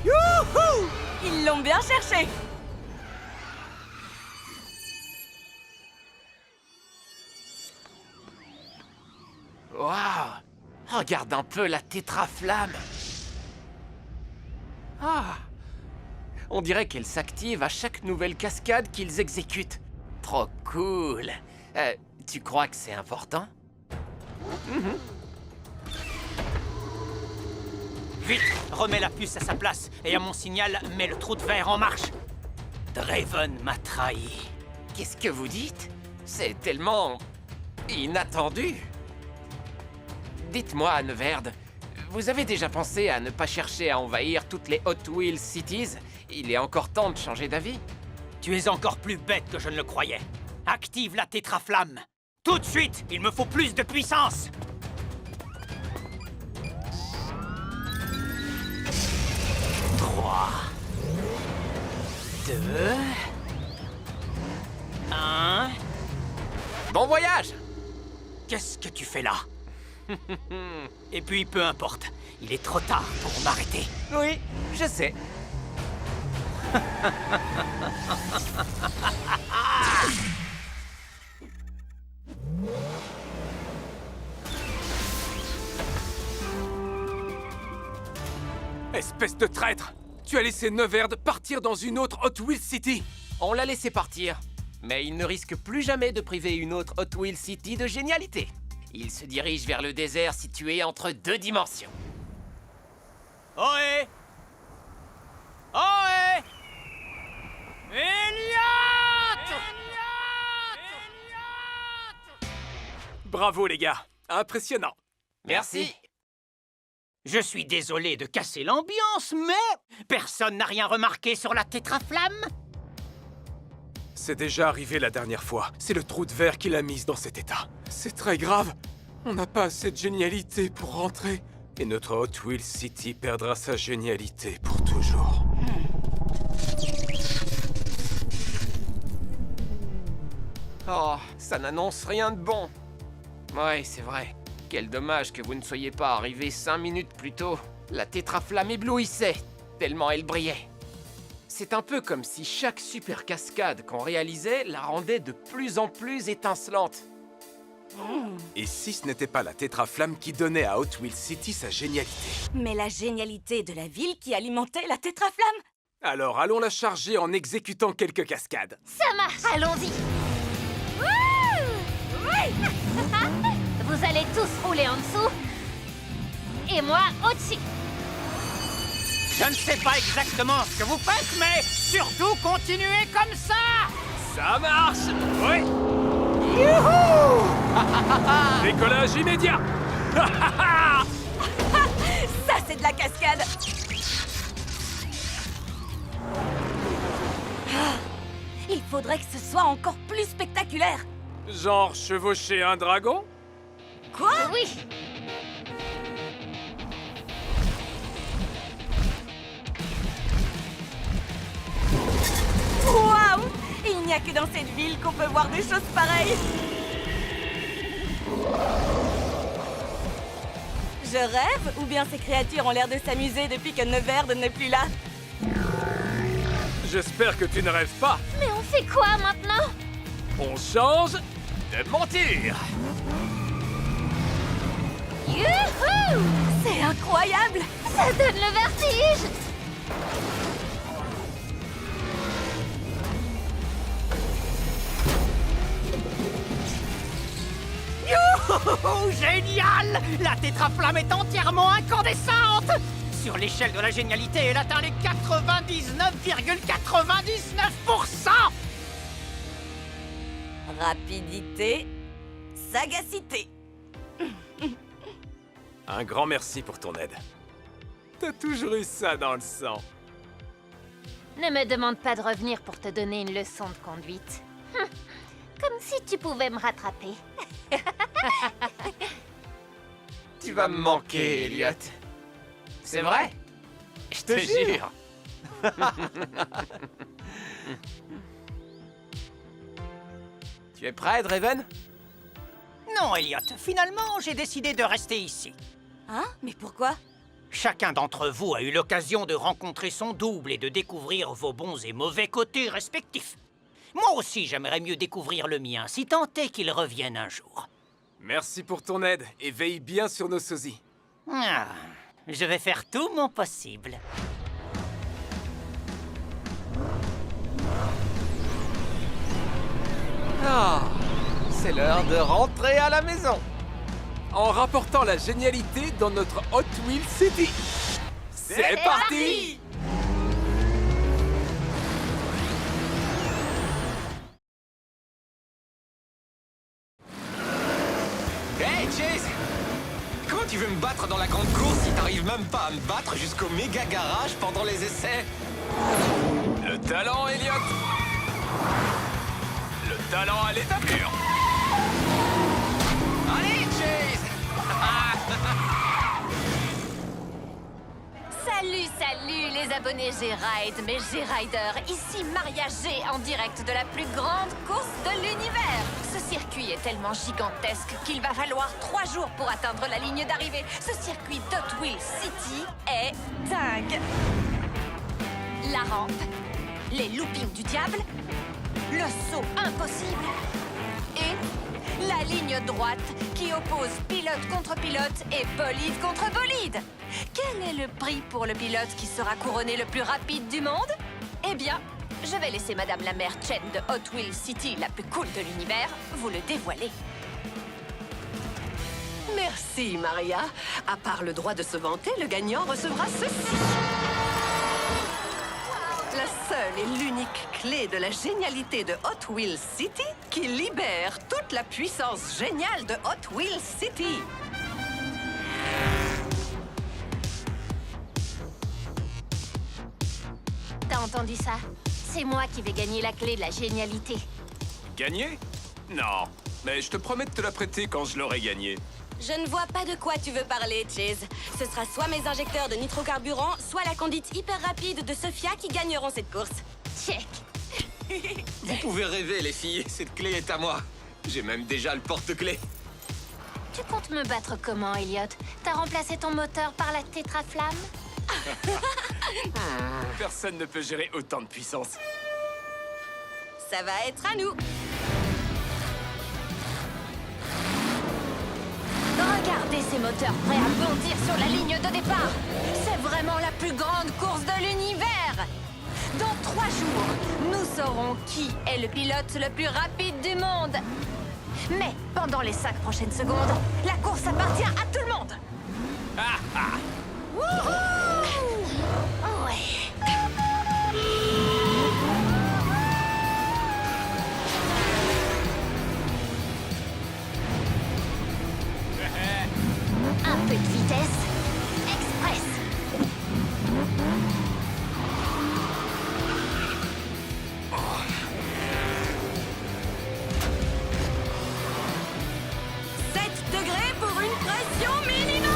Youhou! Ils l'ont bien cherché. Waouh! Regarde un peu la tétraflamme. Ah! On dirait qu'elle s'active à chaque nouvelle cascade qu'ils exécutent. Trop cool. Tu crois que c'est important? Vite, remets la puce à sa place et à mon signal, mets le trou de verre en marche. Draven m'a trahi. Qu'est-ce que vous dites? C'est tellement... inattendu. Dites-moi, Neverd, vous avez déjà pensé à ne pas chercher à envahir toutes les Hot Wheels Cities? Il est encore temps de changer d'avis. Tu es encore plus bête que je ne le croyais. Active la tétraflamme. Tout de suite, il me faut plus de puissance. Trois... 2... 1... Bon voyage! Qu'est-ce que tu fais là? Et puis, peu importe. Il est trop tard pour m'arrêter. Oui, je sais. Espèce de traître! Tu as laissé Neverd partir dans une autre Hot Wheels City! On l'a laissé partir. Mais il ne risque plus jamais de priver une autre Hot Wheels City de génialité. Il se dirige vers le désert situé entre deux dimensions. Ohé! Ohé! Elliott! Bravo les gars! Impressionnant! Merci. Je suis désolé de casser l'ambiance, mais personne n'a rien remarqué sur la tétraflamme. C'est déjà arrivé la dernière fois. C'est le trou de verre qui l'a mise dans cet état. C'est très grave. On n'a pas assez de génialité pour rentrer. Et notre Hot Wheels City perdra sa génialité pour toujours. Oh, ça n'annonce rien de bon. Ouais, c'est vrai. Quel dommage que vous ne soyez pas arrivé 5 minutes plus tôt. La tétraflamme éblouissait, tellement elle brillait. C'est un peu comme si chaque super cascade qu'on réalisait la rendait de plus en plus étincelante. Et si ce n'était pas la tétraflamme qui donnait à Hot Wheels City sa génialité? Mais la génialité de la ville qui alimentait la tétraflamme. Alors allons la charger en exécutant quelques cascades. Ça marche. Allons-y. Vous allez tous rouler en dessous. Et moi, au-dessus. Je ne sais pas exactement ce que vous faites, mais surtout continuez comme ça! Ça marche! Oui! Youhou! Décollage immédiat! Ça, c'est de la cascade. Il faudrait que ce soit encore plus spectaculaire. Genre chevaucher un dragon? Quoi? Oui. Waouh! Il n'y a que dans cette ville qu'on peut voir des choses pareilles. Je rêve, ou bien ces créatures ont l'air de s'amuser depuis que Neverd n'est plus là. J'espère que tu ne rêves pas. Mais on fait quoi maintenant? On change De monture! Youhou! C'est incroyable! Ça donne le vertige! Youhou! Génial! La tétraflamme est entièrement incandescente! Sur l'échelle de la génialité, elle atteint les 99,99%! Rapidité, sagacité. Un grand merci pour ton aide. T'as toujours eu ça dans le sang. Ne me demande pas de revenir pour te donner une leçon de conduite. Comme si tu pouvais me rattraper. Tu vas me manquer, Elliot. C'est vrai? Je te jure. Tu es prêt, Draven? Non, Elliot, finalement, j'ai décidé de rester ici. Hein? Mais pourquoi? Chacun d'entre vous a eu l'occasion de rencontrer son double et de découvrir vos bons et mauvais côtés respectifs. Moi aussi, j'aimerais mieux découvrir le mien, si tant est qu'il revienne un jour. Merci pour ton aide et veille bien sur nos sosies. Ah, je vais faire tout mon possible. Ah, c'est l'heure de rentrer à la maison. En rapportant la génialité dans notre Hot Wheels City. C'est parti! Hey Chase! Comment tu veux me battre dans la grande course si t'arrives même pas à me battre jusqu'au méga garage pendant les essais? Le talent, Elliot! Le talent à l'état pur! Allez Chase! Salut les abonnés G-Ride, mes G-Riders. Ici Maria G en direct de la plus grande course de l'univers. Ce circuit est tellement gigantesque qu'il va falloir 3 jours pour atteindre la ligne d'arrivée. Ce circuit Hot Wheels City est dingue. La rampe, les loopings du diable, le saut impossible et la ligne droite qui oppose pilote contre pilote et bolide contre bolide. Quel est le prix pour le pilote qui sera couronné le plus rapide du monde? Eh bien, je vais laisser Madame la maire Chen de Hot Wheels City, la plus cool de l'univers, vous le dévoiler. Merci, Maria. À part le droit de se vanter, le gagnant recevra ceci. La seule et l'unique clé de la génialité de Hot Wheels City qui libère toute la puissance géniale de Hot Wheels City. T'as entendu ça? C'est moi qui vais gagner la clé de la génialité. Gagner? Non. Mais je te promets de te la prêter quand je l'aurai gagnée. Je ne vois pas de quoi tu veux parler, Chase. Ce sera soit mes injecteurs de nitrocarburant, soit la conduite hyper rapide de Sophia qui gagneront cette course. Check. Vous pouvez rêver les filles, cette clé est à moi. J'ai même déjà le porte-clés. Tu comptes me battre comment, Elliot? T'as remplacé ton moteur par la tétraflamme? Personne ne peut gérer autant de puissance. Ça va être à nous. Regardez ces moteurs prêts à bondir sur la ligne de départ. C'est vraiment la plus grande course de l'univers. Dans 3 jours, nous saurons qui est le pilote le plus rapide du monde. Mais pendant les 5 prochaines secondes, la course appartient à tout le monde. Un peu de vitesse. Express. Degrés pour une pression minimale.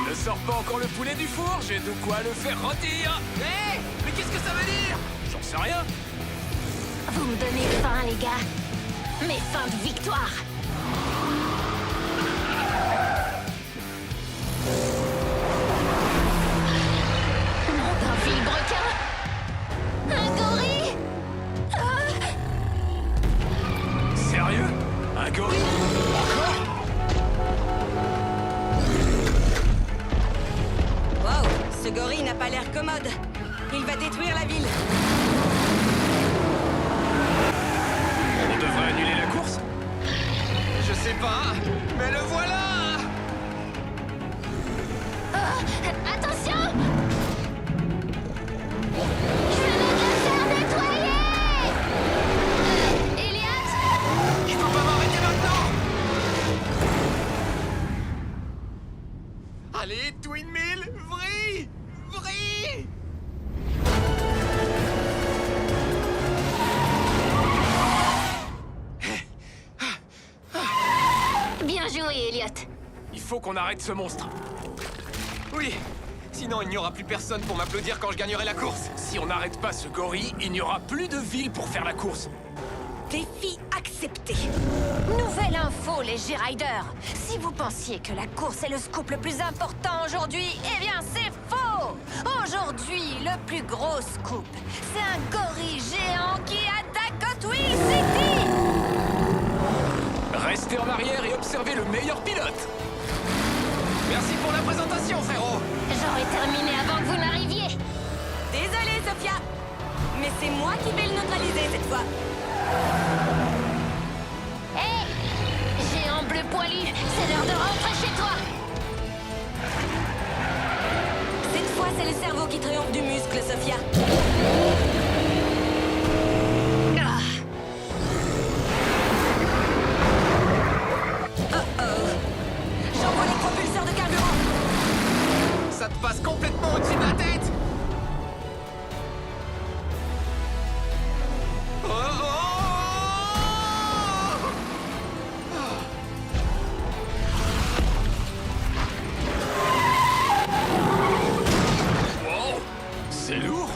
Ne sors pas encore le poulet du four, j'ai de quoi le faire rôtir. Hé! Mais qu'est-ce que ça veut dire? J'en sais rien. Vous me donnez faim, les gars. Mais faim de victoire. Nom d'un vilebrequin. Un gorille. Sérieux? Un gorille? Encore? Wow, ce gorille n'a pas l'air commode. Il va détruire la ville. On devrait annuler la course? Je sais pas, mais le voilà! Attention! Je vais me faire nettoyer! Elliot! Je peux pas m'arrêter maintenant! Allez, Twin Mill, vrille! Vrille! Bien joué, Elliot. Il faut qu'on arrête ce monstre. Oui, sinon il n'y aura plus personne pour m'applaudir quand je gagnerai la course. Si on n'arrête pas ce gorille, il n'y aura plus de ville pour faire la course. Défi accepté. Nouvelle info, les G-Riders. Si vous pensiez que la course est le scoop le plus important aujourd'hui, eh bien c'est faux. Aujourd'hui, le plus gros scoop, c'est un gorille géant qui attaque Hot Wheels City. Restez en arrière et observez le meilleur pilote. Merci pour la présentation, frérot! J'aurais terminé avant que vous n'arriviez. Désolée, Sophia. Mais c'est moi qui vais le neutraliser cette fois. Hé! Géant bleu poilu, c'est l'heure de rentrer chez toi. Cette fois, c'est le cerveau qui triomphe du muscle, Sophia. Ah. J'envoie les propulseurs de carburant. Ça te passe complètement au-dessus de la tête! Oh, oh, Wow, c'est lourd.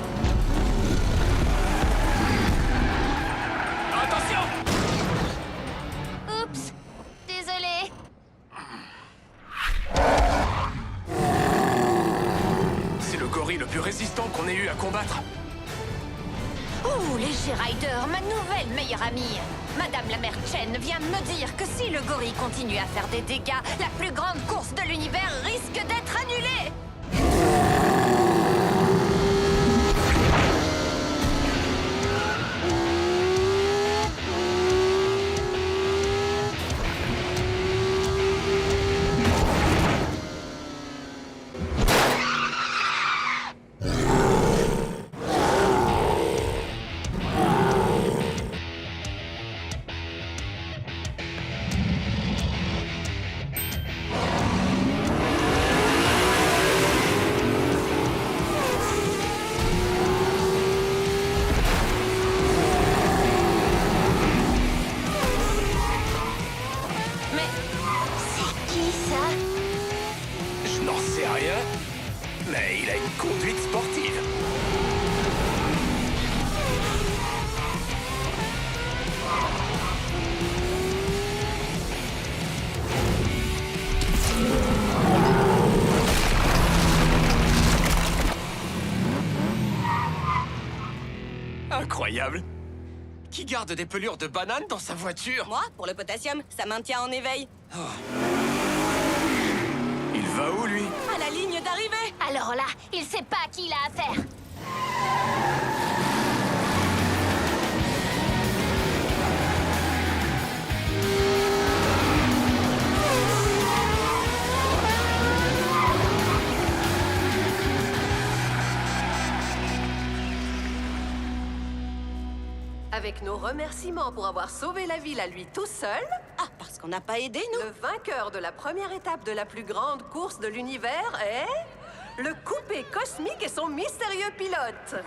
Attention! Oups! Désolé. C'est le gorille le plus résistant qu'on ait eu à combattre. Ouh, les G-Riders, ma nouvelle meilleure amie. Madame la mère Chen vient de me dire que si le gorille continue à faire des dégâts, la plus grande course de l'univers risque d'être annulée. Mais c'est qui ça? Je n'en sais rien, mais il a une conduite sportive. Incroyable. qui garde des pelures de banane dans sa voiture? Moi, pour le potassium, ça maintient en éveil. Il va où, lui? À la ligne d'arrivée. Alors là, il sait pas à qui il a affaire. Avec nos remerciements pour avoir sauvé la ville à lui tout seul, Ah, parce qu'on n'a pas aidé, nous. le vainqueur de la première étape de la plus grande course de l'univers est... le coupé cosmique et son mystérieux pilote.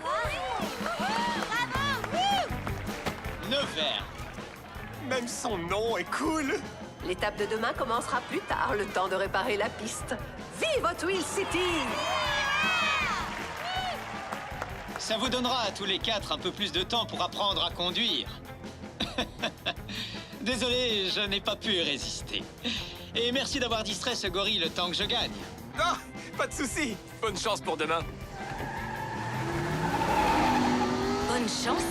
Nevers. Même son nom est cool. L'étape de demain commencera plus tard, le temps de réparer la piste. Vive Hot Wheels City! Ça vous donnera à tous les quatre un peu plus de temps pour apprendre à conduire. Désolé, je n'ai pas pu résister. Et merci d'avoir distrait ce gorille le temps que je gagne. Ah, pas de souci. Bonne chance pour demain. Bonne chance.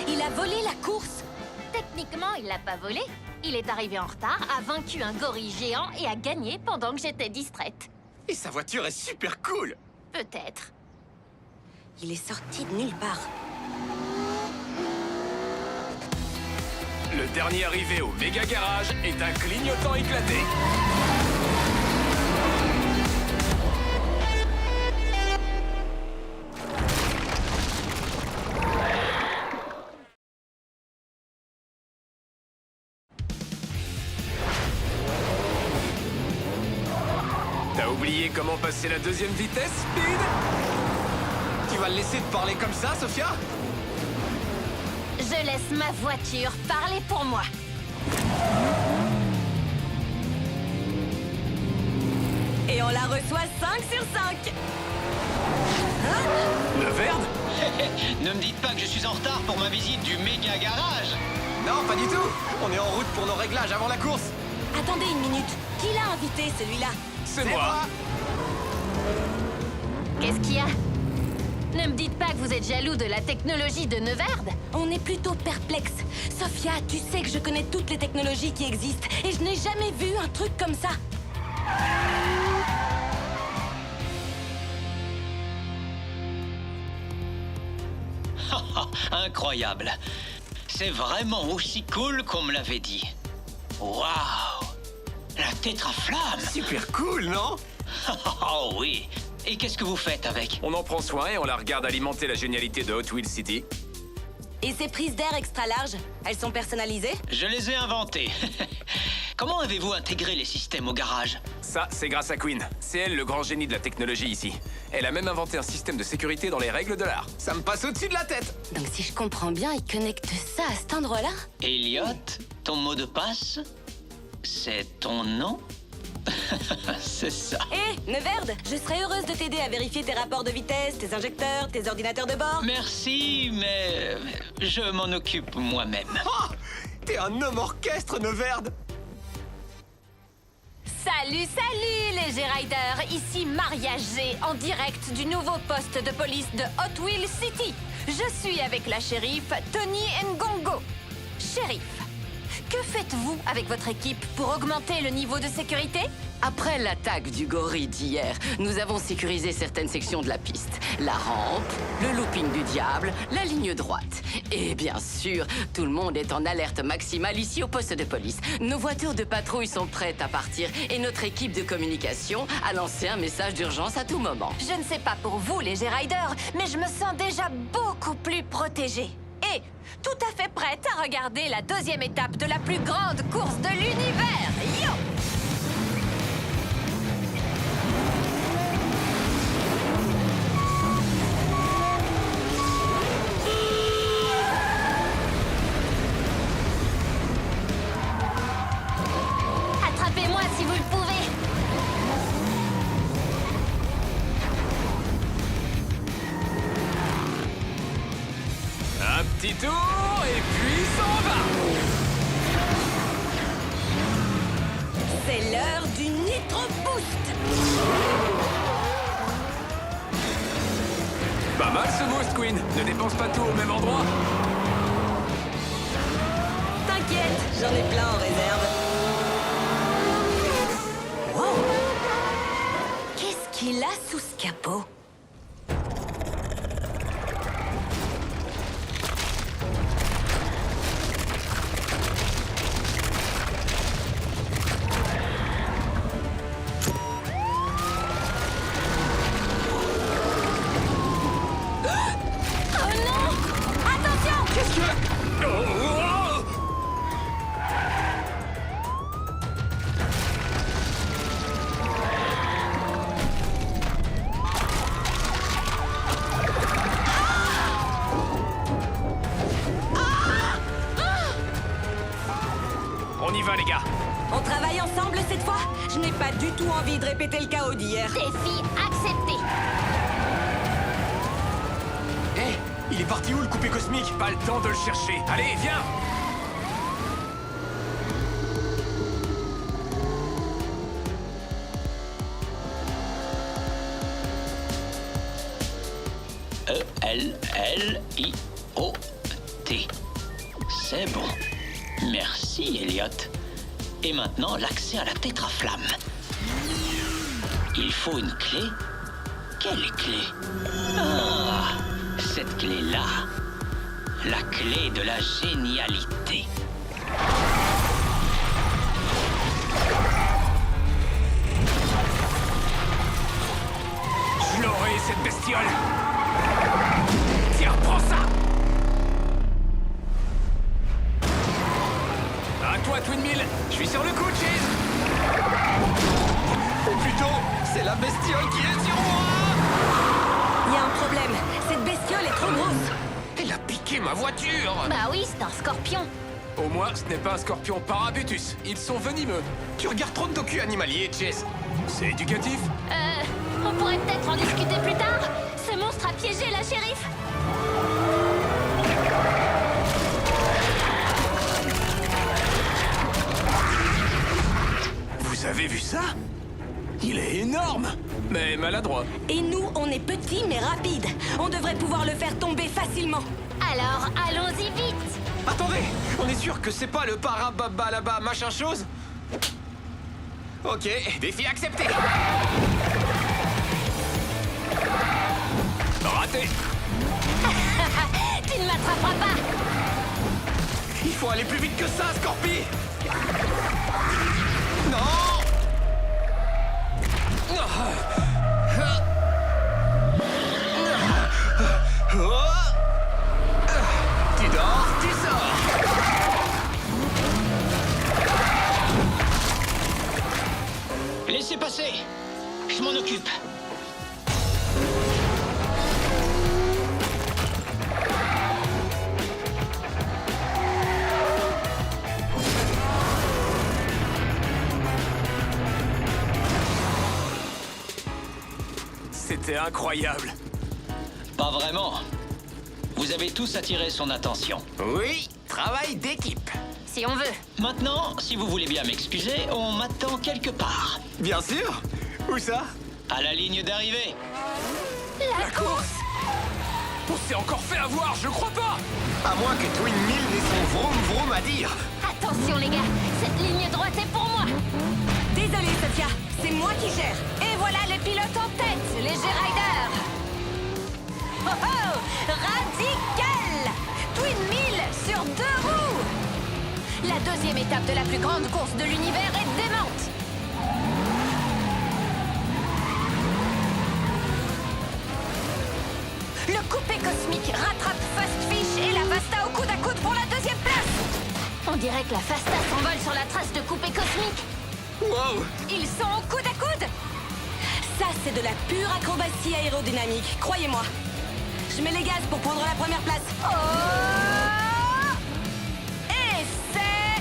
Il a volé la course. Techniquement, il l'a pas volé. Il est arrivé en retard, a vaincu un gorille géant et a gagné pendant que j'étais distraite. Et sa voiture est super cool. Peut-être. Il est sorti de nulle part. Le dernier arrivé au méga garage est un clignotant éclaté. T'as oublié comment passer la deuxième vitesse, Speed? Tu vas le laisser te parler comme ça, Sophia? Je laisse ma voiture parler pour moi. Et on la reçoit 5 sur 5. Le Verde? Ne me dites pas que je suis en retard pour ma visite du méga garage. Non, pas du tout. On est en route pour nos réglages avant la course. Attendez une minute. Qui l'a invité, celui-là? C'est moi. Qu'est-ce qu'il y a? Ne me dites pas que vous êtes jaloux de la technologie de Neverde. On est plutôt perplexe. Sophia, tu sais que je connais toutes les technologies qui existent et je n'ai jamais vu un truc comme ça. Incroyable. C'est vraiment aussi cool qu'on me l'avait dit. Waouh! La tétraflamme! Super cool, non? Oh oui! Et qu'est-ce que vous faites avec? On en prend soin et on la regarde alimenter la génialité de Hot Wheels City. Et ces prises d'air extra larges, elles sont personnalisées? Je les ai inventées. Comment avez-vous intégré les systèmes au garage? Ça, c'est grâce à Queen. C'est elle le grand génie de la technologie ici. Elle a même inventé un système de sécurité dans les règles de l'art. Ça me passe au-dessus de la tête. Donc si je comprends bien, ils connectent ça à cet endroit-là? Elliot, ton mot de passe? C'est ton nom? C'est ça. Hé, Neverde, je serais heureuse de t'aider à vérifier tes rapports de vitesse, tes injecteurs, tes ordinateurs de bord. Merci, mais je m'en occupe moi-même. Oh, t'es un homme orchestre, Neverde. Salut, salut les G-Riders. Ici Maria G, en direct du nouveau poste de police de Hot Wheels City. Je suis avec la shérif Tony Ngongo. Shérif, que faites-vous avec votre équipe pour augmenter le niveau de sécurité? Après l'attaque du gorille d'hier, nous avons sécurisé certaines sections de la piste. La rampe, le looping du diable, la ligne droite. Et bien sûr, tout le monde est en alerte maximale ici au poste de police. Nos voitures de patrouille sont prêtes à partir et notre équipe de communication a lancé un message d'urgence à tout moment. Je ne sais pas pour vous les G-Riders, mais je me sens déjà beaucoup plus protégée. Et tout à fait prête à regarder la deuxième étape de la plus grande course de l'univers. Yo! Attrapez-moi si vous le pouvez. Un petit tour et puis s'en va. C'est l'heure du Nitro Boost. Pas mal ce boost, Queen. Ne dépense pas tout au même endroit. T'inquiète, j'en ai plein en réserve. Wow. Qu'est-ce qu'il a sous ce capot? Oh non! Attention! Qu'est-ce que... Oh, oh. On y va, les gars. On travaille ensemble cette fois? Je n'ai pas du tout envie de répéter le chaos d'hier. Défi accepté. Hé, il est parti où le coupé cosmique? Pas le temps de le chercher. Allez, viens. E-L-L-I-O-T. C'est bon. Merci, Elliot. Et maintenant, l'accès à la tétraflamme. Il faut une clé. Quelle clé? Ah, cette clé-là. La clé de la génialité. Je l'aurai, cette bestiole! Tiens, prends ça! À toi, Twin Mill! Je suis sur le coup, Cheese! Ou plutôt, c'est la bestiole qui est sur moi! Il y a un problème. Cette bestiole est trop grosse. Elle a piqué ma voiture! Bah oui, c'est un scorpion. Au moins, ce n'est pas un scorpion parabutus. Ils sont venimeux. Tu regardes trop de docu animaliers, Chase. C'est éducatif? On pourrait peut-être en discuter plus tard. Ce monstre a piégé la shérif. Vous avez vu ça? Il est énorme, mais maladroit. Et nous, on est petits mais rapides. On devrait pouvoir le faire tomber facilement. Alors, allons-y vite. Attendez, on est sûr que c'est pas le parababa là-bas, machin chose? Ok, défi accepté. Raté. Tu ne m'attraperas pas. Il faut aller plus vite que ça, Scorpi. Non. Tu dors, tu sors. Laissez passer. Je m'en occupe. C'était incroyable. Pas vraiment. Vous avez tous attiré son attention. Oui, travail d'équipe. Si on veut. Maintenant, si vous voulez bien m'excuser, on m'attend quelque part. Bien sûr. Où ça? À la ligne d'arrivée. La course. On s'est encore fait avoir, je crois pas. À moins que Twin Mill ait son vroom vroom à dire. Attention les gars, cette ligne droite est pour moi. Désolée, Sophia. C'est moi qui gère. Et voilà le pilote en tête, les G-Riders. Oh oh, radical. Twin Mill sur 2 roues. La deuxième étape de la plus grande course de l'univers est démente. Le coupé cosmique rattrape Fast Fish et la Fasta au coude à coude pour la deuxième place. On dirait que la Fasta s'envole sur la trace de coupé cosmique. Wow. Ils sont au coude à coude. Ça, c'est de la pure acrobatie aérodynamique, croyez-moi. Je mets les gaz pour prendre la première place. Oh! Et c'est...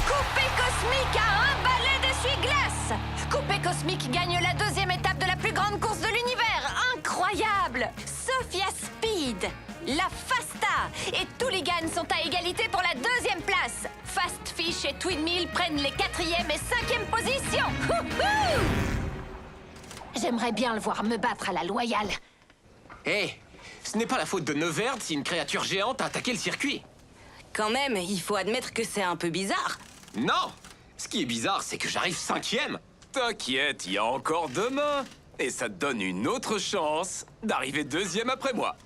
Coupé cosmique à un balai d'essuie-glace. Coupé cosmique gagne la deuxième étape de la plus grande course de l'univers. Incroyable! Sophia Speed, la Fasta et Tooligan sont à égalité pour la deuxième place. Fast Fish et Twin Mill prennent les 4e et 5e positions. Wouhou! J'aimerais bien le voir me battre à la loyale. Hé, ce n'est pas la faute de Neverd si une créature géante a attaqué le circuit. Quand même, il faut admettre que c'est un peu bizarre. Non. Ce qui est bizarre, c'est que j'arrive 5e. T'inquiète, il y a encore demain. Et ça te donne une autre chance d'arriver 2e après moi.